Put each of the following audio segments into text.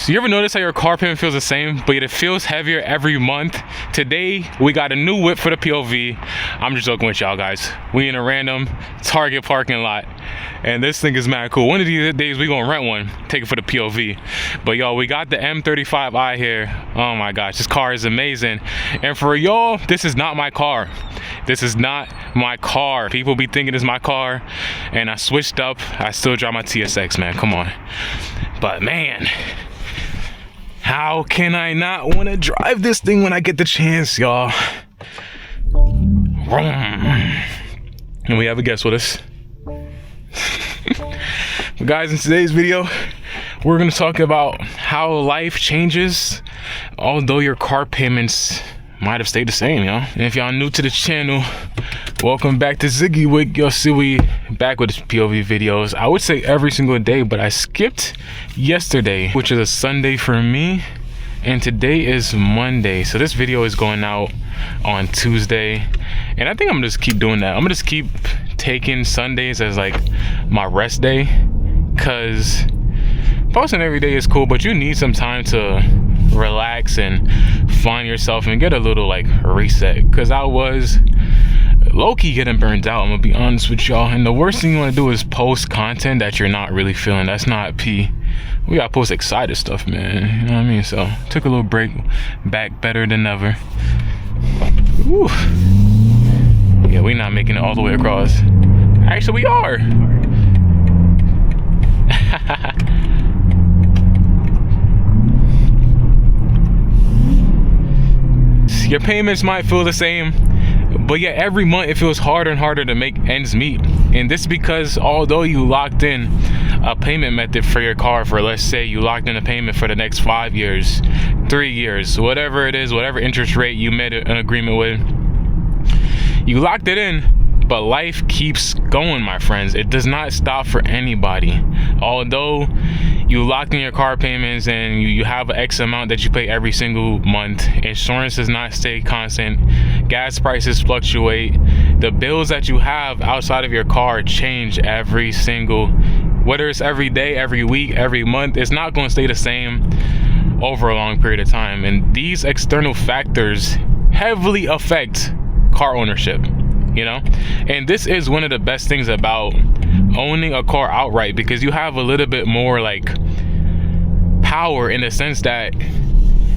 So you ever notice how your car payment feels the same, but yet it feels heavier every month? Today, we got a new whip for the POV. I'm just joking with y'all guys. We in a random Target parking lot, and this thing is mad cool. One of these days, we gonna rent one, take it for the POV. But y'all, we got the M35i here. Oh my gosh, this car is amazing. And for y'all, this is not my car. This is not my car. People be thinking it's my car, and I switched up. I still drive my TSX, man, come on. But man, how can I not want to drive this thing when I get the chance, y'all? And we have a guest with us. But guys, in today's video, we're going to talk about how life changes, although your car payments might have stayed the same, y'all. And if y'all new to the channel, welcome back to Ziggy Wig. You'll see we back with POV videos. I would say every single day, but I skipped yesterday, which is a Sunday for me, and today is Monday. So this video is going out on Tuesday, and I think I'm gonna just keep doing that. I'm gonna just keep taking Sundays as like my rest day, because posting every day is cool, but you need some time to relax and find yourself and get a little like reset, because I was low-key getting burned out, I'm gonna be honest with y'all. And the worst thing you want to do is post content that you're not really feeling. That's not P. We gotta post excited stuff, man, you know what I mean? So took a little break, back better than ever. Whew. Yeah, we not making it all the way across. Actually, we are. Your payments might feel the same, but yet every month it feels harder and harder to make ends meet. And this is because although you locked in a payment method for your car for, let's say you locked in a payment for the next 5 years, 3 years, whatever it is, whatever interest rate you made an agreement with, you locked it in, but life keeps going, my friends. It does not stop for anybody. Although you locked in your car payments and you have an X amount that you pay every single month, insurance does not stay constant, gas prices fluctuate, the bills that you have outside of your car change every single, whether it's every day, every week, every month, it's not going to stay the same over a long period of time. And these external factors heavily affect car ownership, you know? And this is one of the best things about owning a car outright, because you have a little bit more like power in the sense that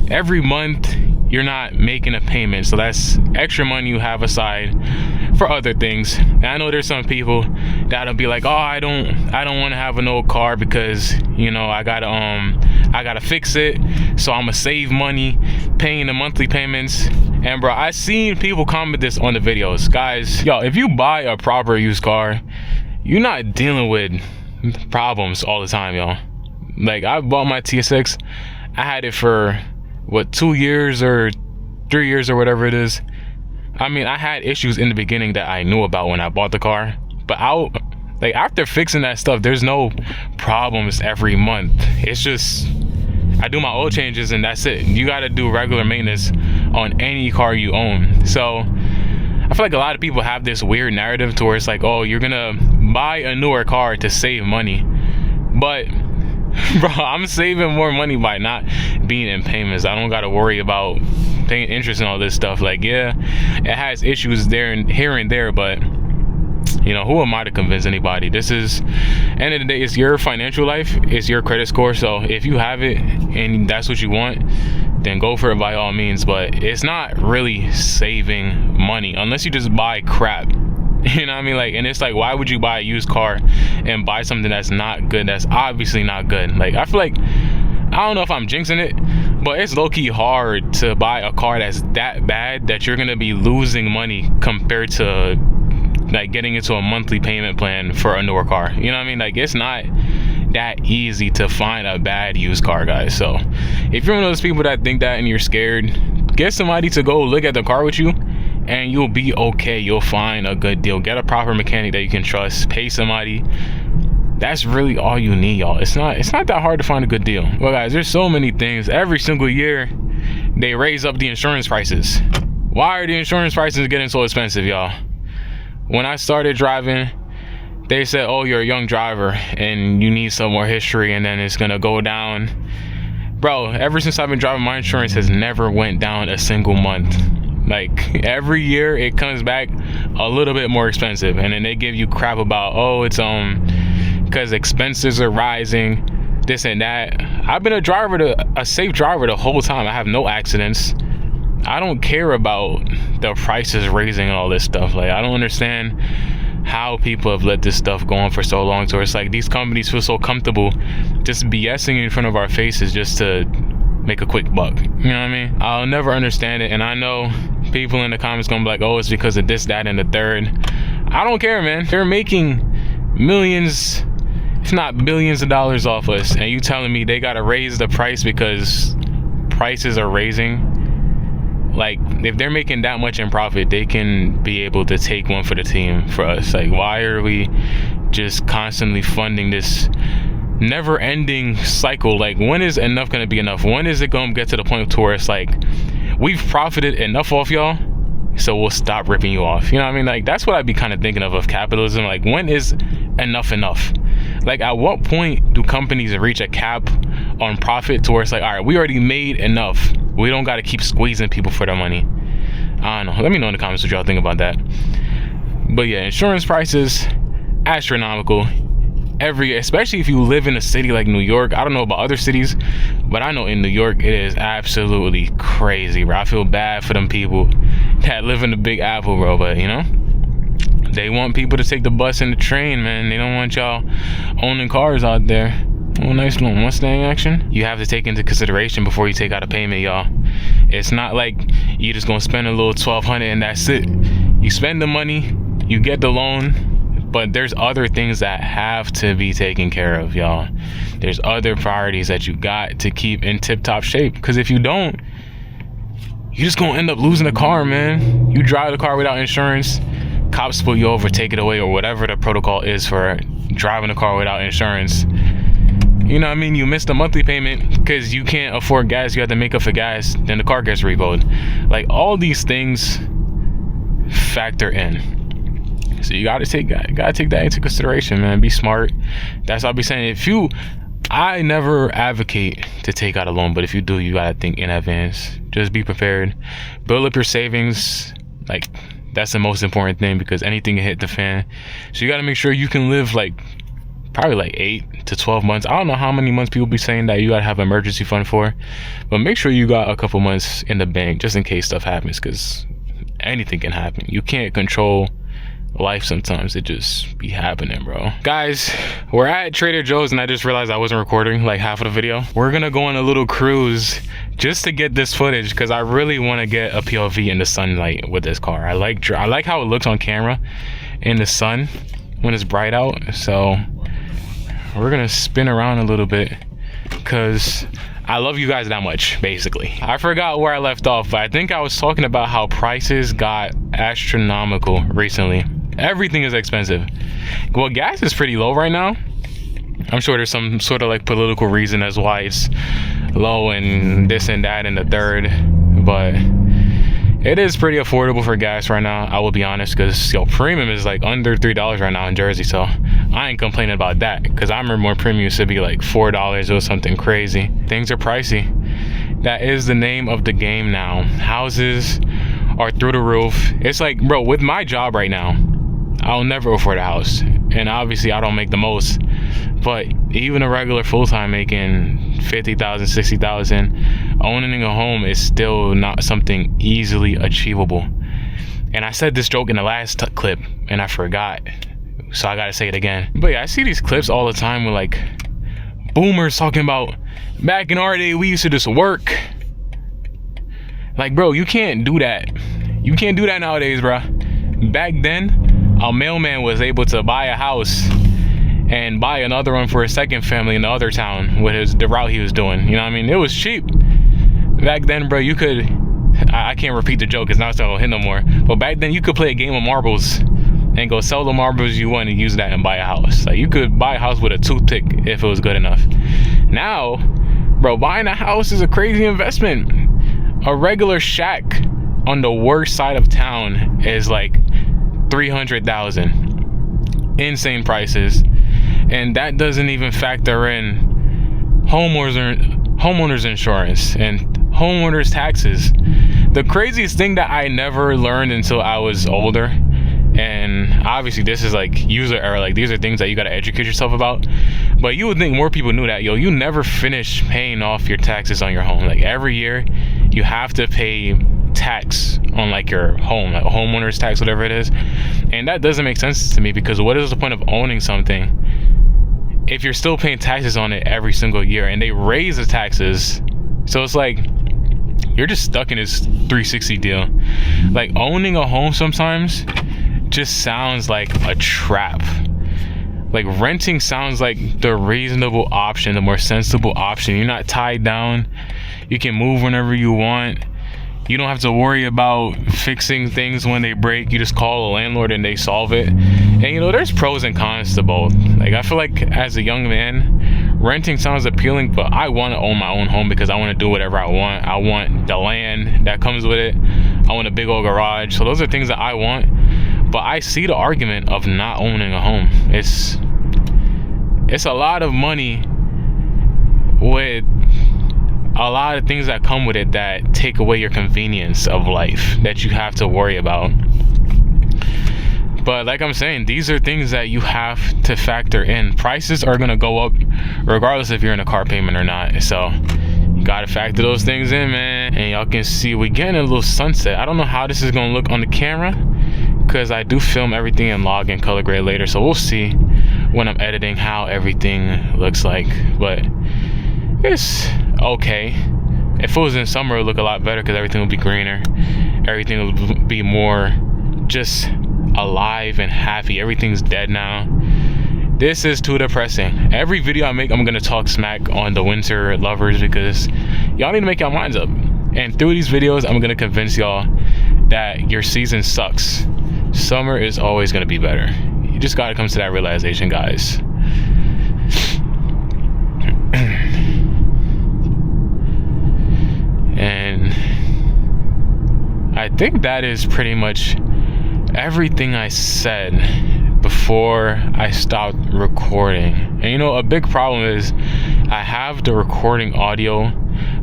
every month you're not making a payment, so that's extra money you have aside for other things. And I know there's some people that'll be like, oh, I don't want to have an old car because, you know, I gotta fix it, so I'm gonna save money paying the monthly payments. And bro, I seen people comment this on the videos. Guys, y'all, if you buy a proper used car, you're not dealing with problems all the time, y'all. Like, I bought my TSX, I had it for what, 2 years or 3 years or whatever it is. I mean, I had issues in the beginning that I knew about when I bought the car, but like after fixing that stuff, there's no problems every month. It's just I do my oil changes and that's it. You got to do regular maintenance on any car you own. So I feel like a lot of people have this weird narrative to where it's like, oh, you're gonna buy a newer car to save money, but bro, I'm saving more money by not being in payments. I don't gotta worry about paying interest and all this stuff. Like, yeah, it has issues there and here and there, but you know, who am I to convince anybody? This is, end of the day, it's your financial life, it's your credit score. So if you have it and that's what you want, then go for it by all means. But it's not really saving money unless you just buy crap. You know what I mean? Like, and it's like, why would you buy a used car and buy something that's not good, that's obviously not good? Like, I feel like, I don't know if I'm jinxing it, but it's low-key hard to buy a car that's that bad that you're gonna be losing money compared to like getting into a monthly payment plan for a newer car. You know what I mean? Like, it's not that easy to find a bad used car, guys. So if you're one of those people that think that and you're scared, get somebody to go look at the car with you and you'll be okay. You'll find a good deal. Get a proper mechanic that you can trust, pay somebody. That's really all you need, y'all. It's not that hard to find a good deal. Well, guys, there's so many things. Every single year they raise up the insurance prices. Why are the insurance prices getting so expensive, y'all? When I started driving, they said, oh, you're a young driver and you need some more history, and then it's gonna go down. Bro, ever since I've been driving, my insurance has never went down a single month. Like, every year it comes back a little bit more expensive, and then they give you crap about, oh, it's because expenses are rising, this and that. I've been a safe driver the whole time. I have no accidents. I don't care about the prices raising and all this stuff. Like, I don't understand how people have let this stuff go on for so long. So it's like these companies feel so comfortable just BSing in front of our faces just to make a quick buck. You know what I mean? I'll never understand it. And I know people in the comments gonna be like, oh, it's because of this, that, and the third. I don't care, man. They're making millions, if not billions of dollars off us, and you telling me they gotta raise the price because prices are raising? Like, if they're making that much in profit, they can be able to take one for the team for us. Like, why are we just constantly funding this never-ending cycle? Like, when is enough gonna be enough? When is it gonna get to the point to where it's like, we've profited enough off y'all, so we'll stop ripping you off? You know what I mean? Like, that's what I'd be kind of thinking of capitalism. Like, when is enough? Like, at what point do companies reach a cap on profit to where it's like, all right, we already made enough, we don't got to keep squeezing people for their money? I don't know. Let me know in the comments what y'all think about that. But yeah, insurance prices astronomical. Especially if you live in a city like New York. I don't know about other cities, but I know in New York it is absolutely crazy, bro. I feel bad for them people that live in the Big Apple, bro. But you know, they want people to take the bus and the train, man. They don't want y'all owning cars out there. Oh, nice little Mustang action. You have to take into consideration before you take out a payment, y'all. It's not like you just gonna spend a little $1,200 and that's it. You spend the money, you get the loan, but there's other things that have to be taken care of, y'all. There's other priorities that you got to keep in tip-top shape, because if you don't, you just gonna end up losing a car, man. You drive the car without insurance, cops pull you over, take it away, or whatever the protocol is for driving a car without insurance. You know what I mean? You missed a monthly payment because you can't afford gas. You have to make up for gas. Then the car gets repoed. Like, all these things factor in. So you gotta take that into consideration, man. Be smart. That's what I'll be saying. I never advocate to take out a loan, but if you do, you gotta think in advance. Just be prepared. Build up your savings. Like, that's the most important thing, because anything can hit the fan. So you gotta make sure you can live like probably like 8 to 12 months. I don't know how many months people be saying that you gotta have an emergency fund for, but make sure you got a couple months in the bank just in case stuff happens, because anything can happen. You can't control life sometimes. It just be happening, bro. Guys, we're at Trader Joe's and I just realized I wasn't recording like half of the video. We're gonna go on a little cruise just to get this footage, because I really want to get a POV in the sunlight with this car. I like how it looks on camera in the sun when it's bright out. So we're gonna spin around a little bit because I love you guys that much, basically. I forgot where I left off, but I think I was talking about how prices got astronomical recently. Everything is expensive. Well, gas is pretty low right now. I'm sure there's some sort of like political reason as why it's low and this and that and the third, but it is pretty affordable for gas right now, I will be honest, because premium is like under $3 right now in Jersey, so I ain't complaining about that, because I remember when premium used to be like $4 or something crazy. Things are pricey. That is the name of the game now. Houses are through the roof. It's like, bro, with my job right now, I'll never afford a house, and obviously I don't make the most, but even a regular full-time making 50,000, 60,000, owning a home is still not something easily achievable. And I said this joke in the last clip and I forgot, so I gotta say it again. But yeah, I see these clips all the time with like boomers talking about back in our day we used to just work. Like, bro, you can't do that. You can't do that nowadays, bro. Back then, a mailman was able to buy a house and buy another one for a second family in the other town with the route he was doing. You know what I mean? It was cheap. Back then, bro, you could, I can't repeat the joke because now it's not gonna hit no more. But back then, you could play a game of marbles and go sell the marbles you want and use that and buy a house. Like, you could buy a house with a toothpick if it was good enough. Now, bro, buying a house is a crazy investment. A regular shack on the worst side of town is like $300,000. Insane prices. And that doesn't even factor in homeowners homeowners insurance and homeowners taxes. The craziest thing that I never learned until I was older, and obviously this is like user error, like these are things that you got to educate yourself about, but you would think more people knew that, you never finish paying off your taxes on your home. Like every year you have to pay tax on like your home, like homeowners tax, whatever it is. And that doesn't make sense to me, because what is the point of owning something if you're still paying taxes on it every single year, and they raise the taxes? So it's like you're just stuck in this 360 deal. Like owning a home sometimes just sounds like a trap. Like renting sounds like the reasonable option, the more sensible option. You're not tied down. You can move whenever you want. You don't have to worry about fixing things when they break. You just call a landlord and they solve it. And there's pros and cons to both. Like I feel like as a young man, renting sounds appealing, but I want to own my own home because I want to do whatever I want. I want the land that comes with it. I want a big old garage. So those are things that I want. But I see the argument of not owning a home. It's a lot of money with a lot of things that come with it that take away your convenience of life that you have to worry about. But like I'm saying, these are things that you have to factor in. Prices are gonna go up regardless if you're in a car payment or not. So you gotta factor those things in, man. And y'all can see we getting a little sunset. I don't know how this is gonna look on the camera, because I do film everything in log and color grade later. So we'll see when I'm editing how everything looks like. But it's okay. If it was in summer, it would look a lot better because everything would be greener. Everything would be more just alive and happy. Everything's dead now. This is too depressing. Every video I make, I'm gonna talk smack on the winter lovers because y'all need to make your minds up. And through these videos, I'm gonna convince y'all that your season sucks. Summer is always gonna be better. You just gotta come to that realization, guys. And I think that is pretty much everything I said before I stopped recording. And a big problem is I have the recording audio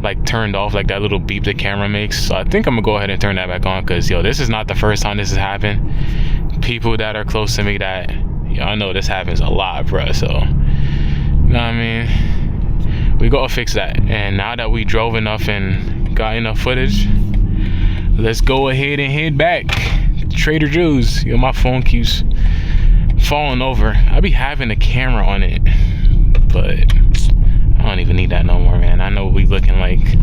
like turned off, like that little beep the camera makes. So I think I'm gonna go ahead and turn that back on, because this is not the first time this has happened. People that are close to me that I know this happens a lot, bro. So you know what I mean, we gotta fix that. And now that we drove enough and got enough footage, let's go ahead and head back to Trader Joe's. My phone keeps falling over. I be having the camera on it, but I don't even need that no more, man. I know we looking like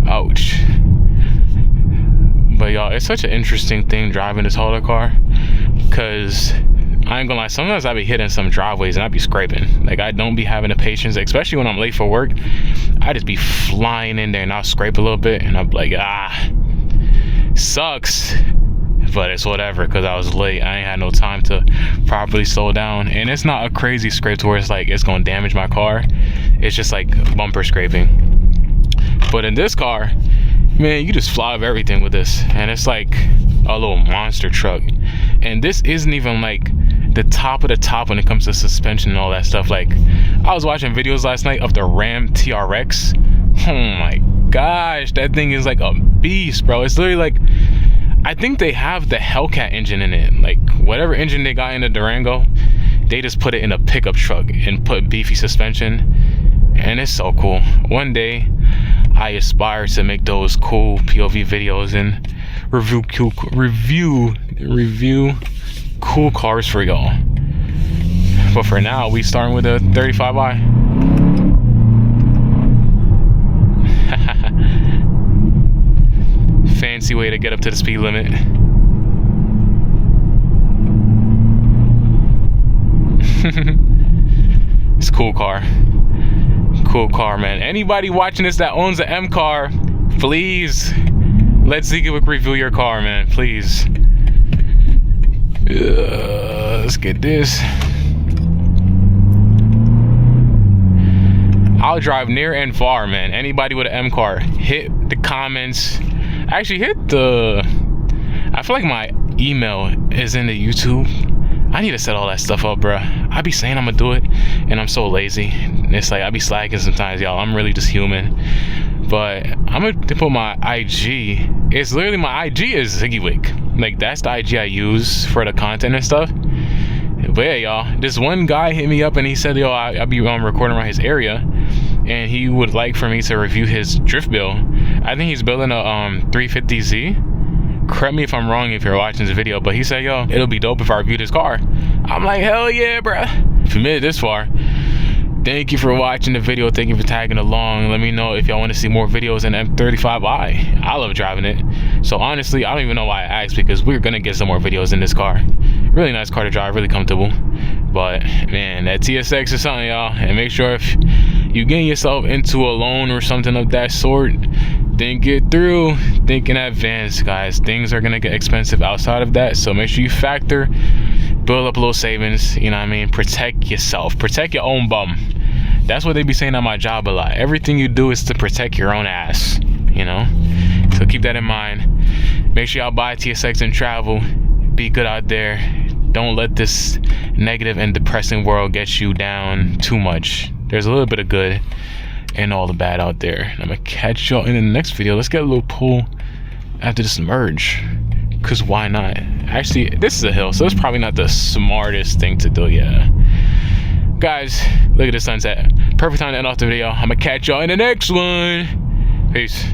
ouch. But y'all, it's such an interesting thing driving this hauler car, because I ain't gonna lie, sometimes I be hitting some driveways and I be scraping. Like I don't be having the patience, especially when I'm late for work. I just be flying in there and I'll scrape a little bit and I'm like, sucks. But it's whatever, because I was late. I ain't had no time to properly slow down. And it's not a crazy scrape to where it's like it's gonna damage my car. It's just like bumper scraping. But in this car, man, you just fly over everything with this. And it's like a little monster truck. And this isn't even like the top of the top when it comes to suspension and all that stuff. Like I was watching videos last night of the Ram TRX. Oh my gosh, that thing is like a beast, bro. It's literally like, I think they have the Hellcat engine in it. Like whatever engine they got in the Durango, they just put it in a pickup truck and put beefy suspension. And it's so cool. One day I aspire to make those cool POV videos and review cool cars for y'all. But for now, we starting with a 35i. Fancy way to get up to the speed limit. It's a cool car. Cool car, man. Anybody watching this that owns an M car, please let Zekiewicz review your car, man. Please. Let's get this. I'll drive near and far, man. Anybody with an M car, hit the comments. Actually, hit the... I feel like my email is in the YouTube. I need to set all that stuff up, bro. I be saying I'm gonna do it, and I'm so lazy. It's like I be slacking sometimes, y'all. I'm really just human. But I'm gonna put my IG. It's literally my IG is ZiggyWick. Like that's the IG I use for the content and stuff. But yeah, y'all, this one guy hit me up and he said, yo, I'll be recording around his area, and he would like for me to review his drift build. I think he's building a 350Z. Correct me if I'm wrong if you're watching this video, but he said, yo, it'll be dope if I review this car. I'm like, hell yeah, bruh. If you made it this far, thank you for watching the video. Thank you for tagging along. Let me know if y'all want to see more videos in M35i. I love driving it. So honestly, I don't even know why I asked, because we're gonna get some more videos in this car. Really nice car to drive, really comfortable. But man, that TSX is something, y'all. And make sure if you getting yourself into a loan or something of that sort, think it through. Think in advance, guys. Things are gonna get expensive outside of that. So make sure you factor, build up a little savings. You know what I mean? Protect yourself. Protect your own bum. That's what they be saying on my job a lot. Everything you do is to protect your own ass, you know? So keep that in mind. Make sure y'all buy TSX and travel. Be good out there. Don't let this negative and depressing world get you down too much. There's a little bit of good and all the bad out there. I'm gonna catch y'all in the next video. Let's get a little pull after this merge, because why not? Actually, this is a hill, so it's probably not the smartest thing to do. Yeah, guys, look at the sunset. Perfect time to end off the video. I'm gonna catch y'all in the next one. Peace.